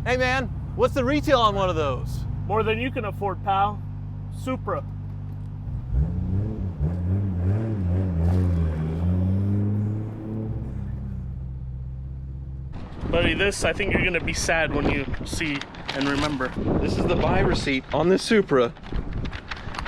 Hey man, what's the retail on one of those? More than you can afford, pal. Supra. Buddy, this, I think you're gonna be sad when you see and remember. This is the buy receipt on the Supra.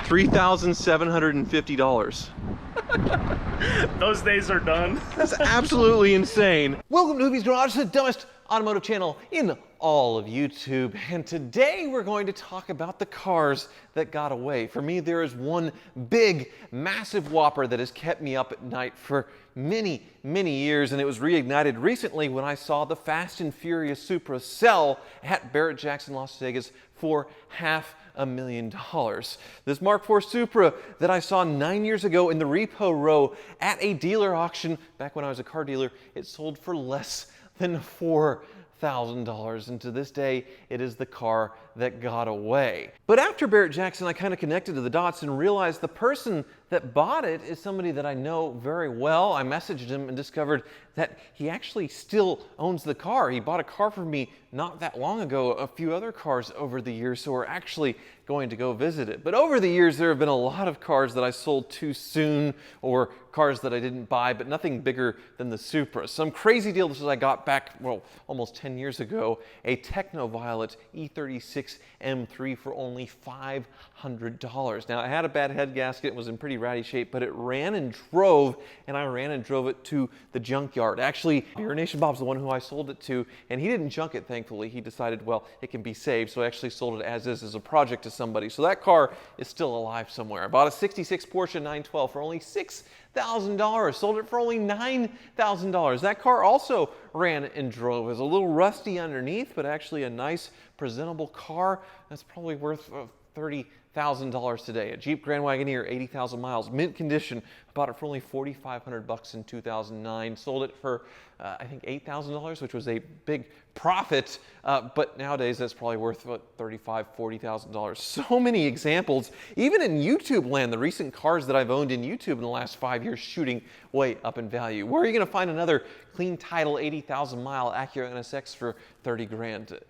$3,750. Those days are done. That's absolutely insane. Welcome to Hoopy's Garage, the dumbest automotive channel in all of YouTube. And today we're going to talk about the cars that got away. For me, there is one big, massive whopper that has kept me up at night for many, many years. And it was reignited recently when I saw the Fast and Furious Supra sell at Barrett-Jackson, Las Vegas for $500,000. This Mark IV Supra that I saw 9 years ago in the repo row at a dealer auction, back when I was a car dealer, it sold for less than $4,000, and to this day, it is the car that got away. But after Barrett-Jackson, I kind of connected to the dots and realized the person that bought it is somebody that I know very well. I messaged him and discovered that he actually still owns the car. He bought a car from me not that long ago, a few other cars over the years, so we're actually going to go visit it. But over the years, there have been a lot of cars that I sold too soon, or cars that I didn't buy, but nothing bigger than the Supra. Some crazy deals that I got back, well, almost 10 years ago, a Techno Violet E36 M3 for only $500. Now, I had a bad head gasket, it was in pretty ratty shape, but it ran and drove, and I ran and drove it to the junkyard. Actually, Beer Nation Bob's the one who I sold it to, and he didn't junk it, thankfully. He decided, well, it can be saved, so I actually sold it as is, as a project to somebody. So that car is still alive somewhere. I bought a 66 Porsche 912 for only $6,000, sold it for only $9,000. That car also ran and drove. It was a little rusty underneath, but actually a nice, presentable car. That's probably worth $30,000 today. A Jeep Grand Wagoneer, 80,000 miles, mint condition. I bought it for only $4,500 in 2009. Sold it for, I think, $8,000, which was a big profit. But nowadays, that's probably worth what, $35,000, $40,000. So many examples, even in YouTube land, the recent cars that I've owned in YouTube in the last 5 years shooting way up in value. Where are you going to find another clean title 80,000 mile Acura NSX for 30 grand?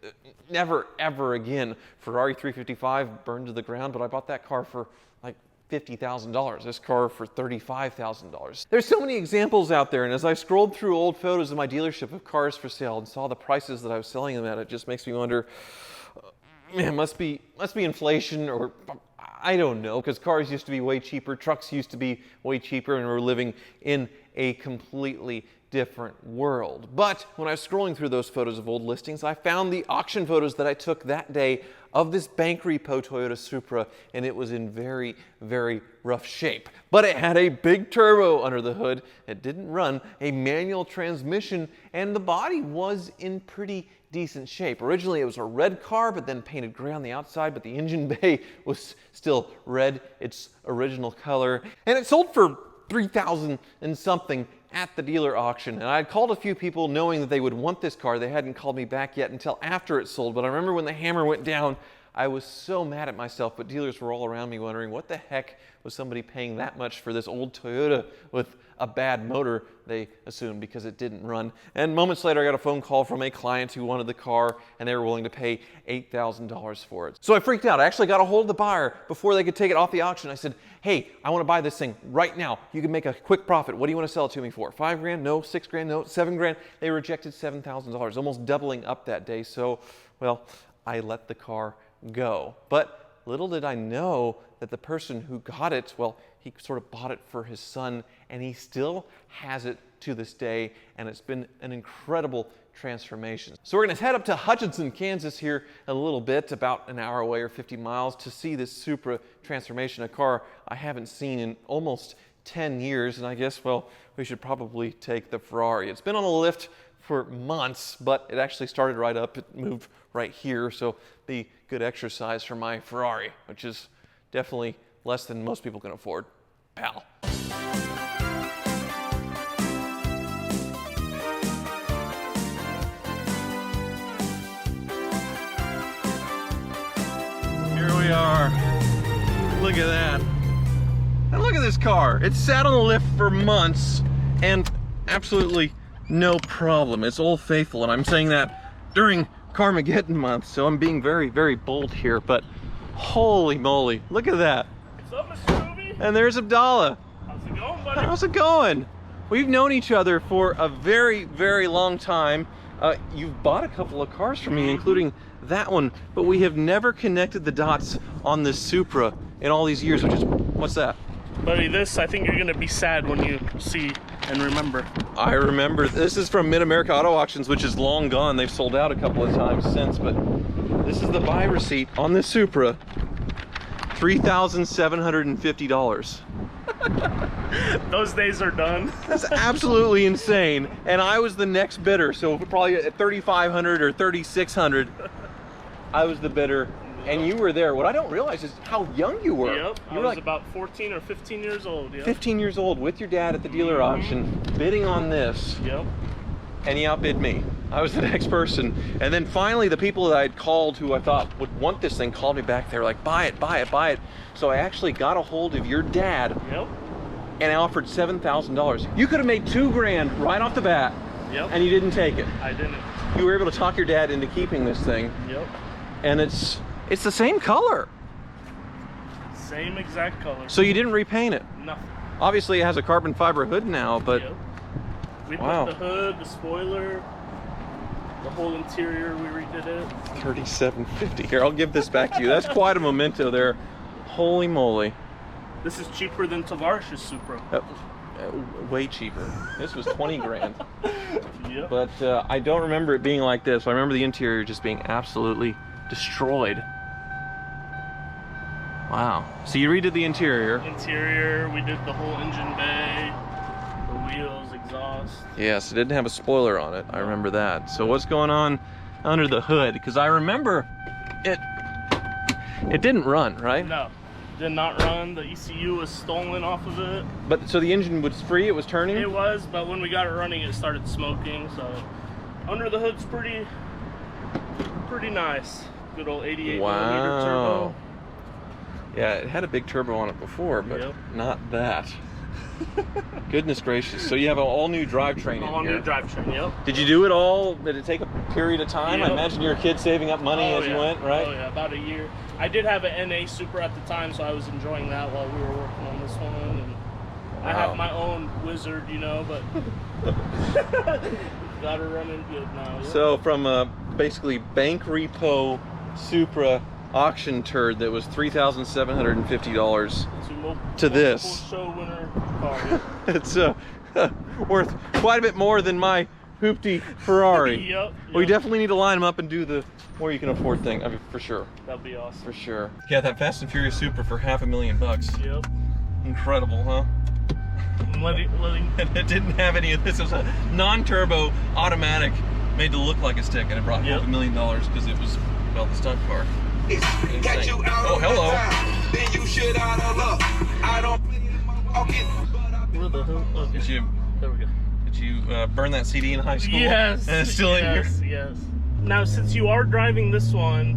Never, ever again. Ferrari 355 burned to the ground, but I bought that car for like $50,000. This car for $35,000. There's so many examples out there, and as I scrolled through old photos of my dealership of cars for sale and saw the prices that I was selling them at, it just makes me wonder, man, must be inflation, or I don't know, because cars used to be way cheaper, trucks used to be way cheaper, and we're living in a completely different world. But when I was scrolling through those photos of old listings, I found the auction photos that I took that day of this Bank Repo Toyota Supra, and it was in very, very rough shape. But it had a big turbo under the hood. It didn't run a manual transmission, and the body was in pretty decent shape. Originally, it was a red car, but then painted gray on the outside, but the engine bay was still red, its original color. And it sold for $3,000 and something at the dealer auction. And I had called a few people knowing that they would want this car. They hadn't called me back yet until after it sold. But I remember when the hammer went down, I was so mad at myself, but dealers were all around me wondering what the heck was somebody paying that much for this old Toyota with a bad motor, they assumed, because it didn't run. And moments later, I got a phone call from a client who wanted the car, and they were willing to pay $8,000 for it. So I freaked out. I actually got a hold of the buyer before they could take it off the auction. I said, hey, I want to buy this thing right now. You can make a quick profit. What do you want to sell it to me for? 5 grand? No. 6 grand? No. 7 grand? They rejected $7,000, almost doubling up that day. So, well, I let the car go. But little did I know that the person who got it, well, he sort of bought it for his son, and he still has it to this day, and it's been an incredible transformation. So we're going to head up to Hutchinson, Kansas here in a little bit, about an hour away or 50 miles, to see this Supra transformation, a car I haven't seen in almost 10 years, and I guess, well, we should probably take the Ferrari. It's been on a lift for months, but it actually started right up. It moved right here, so be good exercise for my Ferrari, which is definitely less than most people can afford. Pal. Here we are. Look at that. And look at this car. It sat on the lift for months and absolutely no problem. It's Old Faithful, and I'm saying that during Carmageddon month, so I'm being very, very bold here, but holy moly, look at that. What's up, Mr. Movie? And there's Abdallah. How's it going, buddy? How's it going? We've known each other for a very, very long time. You've bought a couple of cars from me, including that one, but we have never connected the dots on this Supra in all these years, which is, what's that? Buddy, this, I think you're gonna be sad when you see and remember. I remember. This is from Mid-America Auto Auctions, which is long gone. They've sold out a couple of times since, but this is the buy receipt on this Supra. $3,750. Those days are done. That's absolutely insane. And I was the next bidder, so probably at $3,500 or $3,600, I was the bidder. And you were there. What I don't realize is how young you were. Yep, You I were was like about 14 or 15 years old. Yep. 15 years old with your dad at the dealer auction, bidding on this. Yep. And he outbid me. I was the next person. And then finally the people that I had called who I thought would want this thing called me back. They were like, buy it, buy it, buy it. So I actually got a hold of your dad. Yep. And I offered $7,000. You could have made $2 grand right off the bat. Yep. And you didn't take it. I didn't. You were able to talk your dad into keeping this thing. Yep. And it's the same color. Same exact color. So you didn't repaint it. Nothing. Obviously it has a carbon fiber hood now, but Yep. We wow. put the hood, the spoiler, the whole interior, we redid it. $3,750. Here, I'll give this back to you. That's quite a memento there. Holy moly. This is cheaper than Tavares's Supra. Way cheaper. This was 20 grand. Yep. But I don't remember it being like this. I remember the interior just being absolutely destroyed. Wow. So you redid the interior. Interior, we did the whole engine bay, the wheels, exhaust. Yes, it didn't have a spoiler on it. I remember that. So what's going on under the hood? Because I remember it didn't run, right? No, did not run. The ECU was stolen off of it. But so the engine was free, it was turning? It was, but when we got it running, it started smoking. So under the hood's pretty nice. Good old 88 millimeter turbo. Yeah, it had a big turbo on it before, but Yep. not that. Goodness gracious. So you have an all-new drivetrain in All here. new drivetrain, yep. Did you do it all? Did it take a period of time? I Yep. imagine you're a kid saving up money as you went, right? Oh yeah, about a year. I did have an NA Supra at the time, so I was enjoying that while we were working on this one. And I Wow. have my own Wizard, you know, but got her running good now. Yep. So from a basically Bank Repo Supra auction turd that was $3,750 to this. Show winner car. Yep. It's worth quite a bit more than my hoopty Ferrari. Yep. We definitely need to line them up and do the more you can afford thing. I mean, for sure. That'd be awesome. For sure. Yeah, that Fast and Furious Supra for $500,000. Yep. Incredible, huh? Letting It didn't have any of this. It was a non-turbo automatic made to look like a stick, and it brought Yep. $500,000 because it was, well, the stunt car. Got you out Oh, hello. then you should out of luck. I don't where the hell? Okay. There we go. Did you burn that CD in high school? Yes. And it's still in here? Yes. Now, since you are driving this one,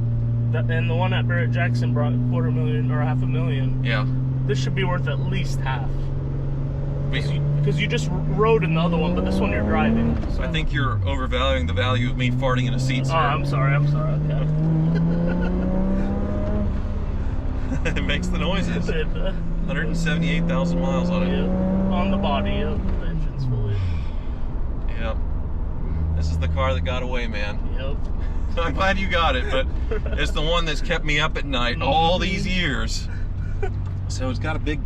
and the one at Barrett Jackson brought $250,000 or $500,000, Yeah. this should be worth at least half. We- Because you just rode in the other one, but this one you're driving. So. I think you're overvaluing the value of me farting in a seat, Oh, sir. I'm sorry. Okay. It makes the noises. 178,000 miles on it. Yeah. On the body, yep. The engine's fully. Yep. This is the car that got away, man. Yep. I'm glad you got it, but it's the one that's kept me up at night all these years. So it's got a big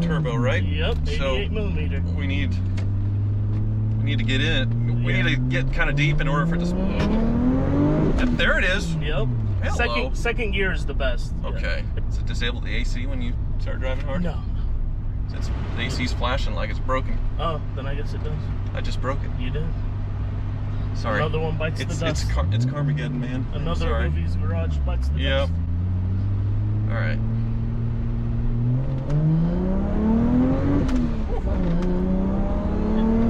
turbo, right? Yep. 88 millimeter. We need to get in it. We need to get kind of deep in order for it to. Yep, there it is. Yep. Hello. Second gear is the best. Yeah. Okay. Does it disable the AC when you start driving hard? No. It's, the AC's flashing like it's broken. Oh, then I guess it does. I just broke it. You did. Sorry. Another one bites the dust. It's Carmageddon, man. Another Sorry. movie's garage bites the Yep. dust. All right.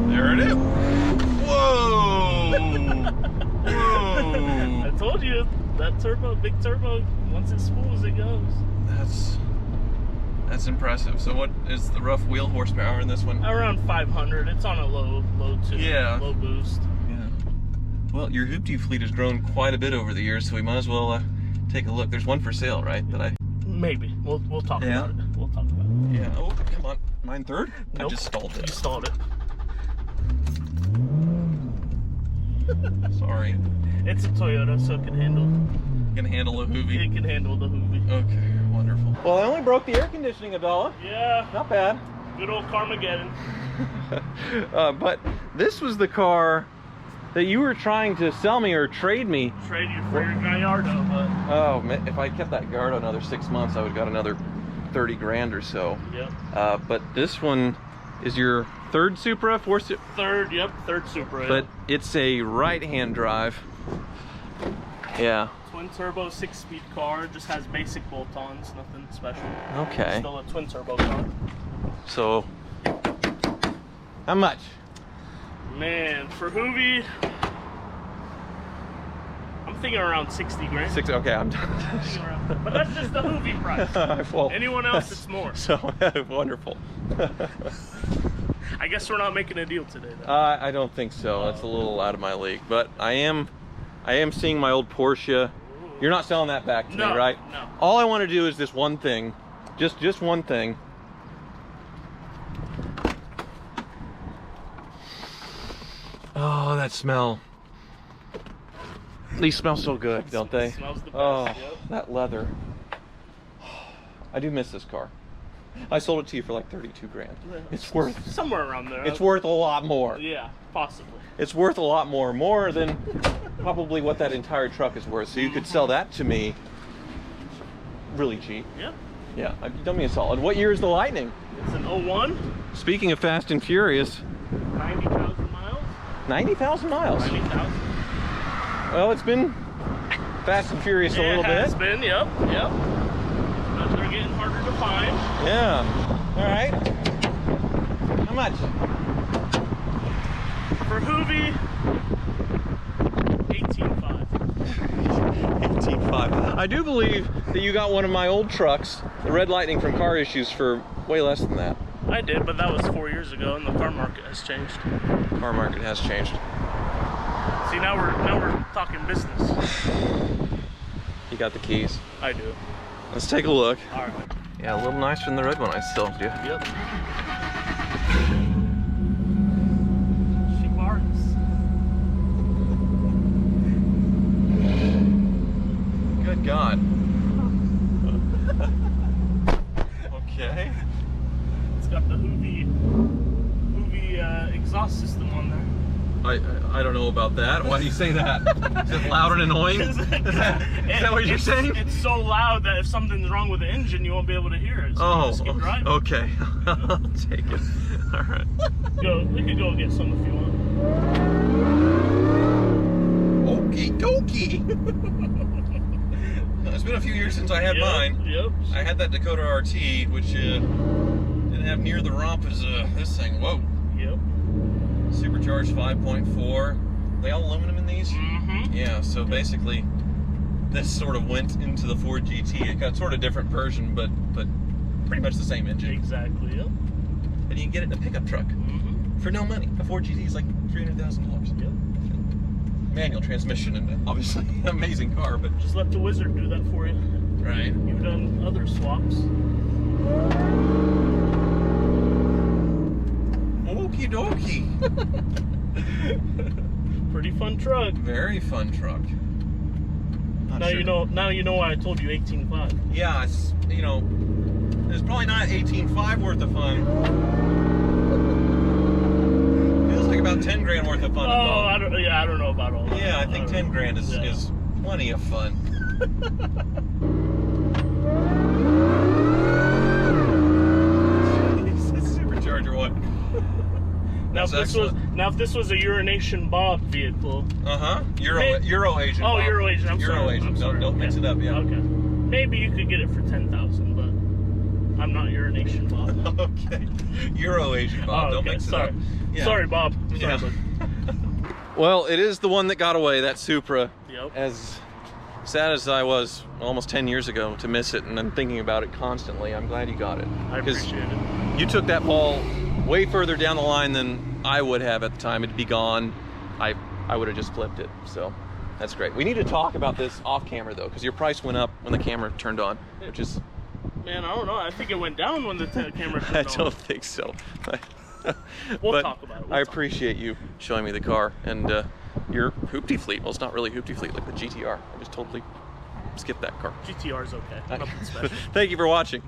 There it is. Whoa! Whoa! I told you that turbo, big turbo. Once it spools, it goes. That's impressive. So what is the rough wheel horsepower in this one? Around 500. It's on a low tune. Yeah. Low boost. Yeah. Well, your hoopty fleet has grown quite a bit over the years, so we might as well take a look. There's one for sale, right? Maybe. We'll talk about it. We'll talk about it. Yeah. Oh, come on. Mine third? Nope. I just stalled it. You stalled it. Sorry. It's a Toyota, so it can handle. Can handle a hoovy. It can handle the hoovy. Okay, wonderful. Well, I only broke the air conditioning, Abdullah. Yeah. Not bad. Good old Carmageddon. But this was the car that you were trying to sell me or trade me. Trade you for your Gallardo, but. Oh, man, if I kept that Gallardo another 6 months, I would have got another 30 grand or so. Yep. But this one is your third Supra, Third, yep, third Supra. But it's a right-hand drive. Yeah. Twin turbo, 6-speed car, just has basic bolt-ons, nothing special. Okay. Still a twin turbo car. So, how much? Man, for hoovy, I'm thinking around 60 grand. Okay, I'm done. But that's just the hoovy price. Well, anyone else, it's more. So, wonderful. I guess we're not making a deal today, though. I don't think so. That's a little out of my league. But I am seeing my old Porsche. You're not selling that back to me, right? No. All I want to do is this one thing. Just one thing. Oh, that smell. These smell so good, don't they? It smells the best, Oh, yep. that leather. I do miss this car. I sold it to you for like 32 grand. It's worth somewhere around there. It's worth a lot more. Yeah, possibly. It's worth a lot more than probably what that entire truck is worth. So you could sell that to me really cheap. Yeah. Yeah, you've done me a solid. What year is the Lightning? It's an 01. Speaking of Fast and Furious. 90,000 miles. 90,000 miles. 90,000. Well, it's been Fast and Furious a little bit. It has been, yep. But they're getting harder to find. Yeah. All right. How much? For hoovy, 18.5. 18.5. I do believe that you got one of my old trucks, the Red Lightning from Car Issues, for way less than that. I did, but that was 4 years ago, and the car market has changed. Car market has changed. See, now we're talking business. You got the keys. I do. Let's take a look. All right. Yeah, a little nicer than the red one I still do. Yep. She barks. Good God. Okay. It's got the hoovy exhaust system on there. I don't know about that. Why do you say that? Is it loud and annoying? Is that what you're saying? It's so loud that if something's wrong with the engine, you won't be able to hear it. So Oh, just keep driving. okay. I'll take it. All right. We could go get some if you want. Okie dokie. It's been a few years since I had mine. Yep. I had that Dakota RT, which didn't have near the romp as this thing. Whoa. Yep. Supercharged 5.4. They all aluminum in these? Mm-hmm. Yeah, so basically this sort of went into the Ford GT. It got sort of different version, but pretty much the same engine. Exactly, yep. And you can get it in a pickup truck for no money. A Ford GT is like $300,000. Yep. Manual transmission and obviously an amazing car, but Just let the wizard do that for you. right. You've done other swaps. Okie dokie. Pretty fun truck. Very fun truck. Now you know why I told you 18.5. Yeah, it's, it's probably not 18.5 worth of fun. Feels like about 10 grand worth of fun. Oh, I don't know about all that. Yeah, I think 10 grand is plenty of fun. Supercharger one. Now if this was a Urination Bob vehicle. Euro Asian. Oh, Bob. Euro Asian. I'm Euro sorry. Asian. I'm sorry. Don't mix it up. Yeah. Okay. Maybe you could get it for 10,000, but I'm not Urination Bob. Okay. Euro Asian Bob. Oh, Don't okay. mix it Sorry. up. Yeah. Sorry, Bob. Yeah. Sorry, Well, it is the one that got away, that Supra. Yep. As sad as I was almost 10 years ago to miss it, and I'm thinking about it constantly, I'm glad you got it. I appreciate it. You took that ball way further down the line than I would have at the time. It'd be gone. I I would have just flipped it. So that's great. We need to talk about this off camera though, because your price went up when the camera turned on, which is... Man, I don't know. I think it went down when the camera turned I on. don't think so. We'll talk about it. I appreciate you showing me the car and your hoopty fleet. Well, it's not really hoopty fleet, like the GTR. I just totally skipped that car. GTR's okay. Nothing special. Thank you for watching.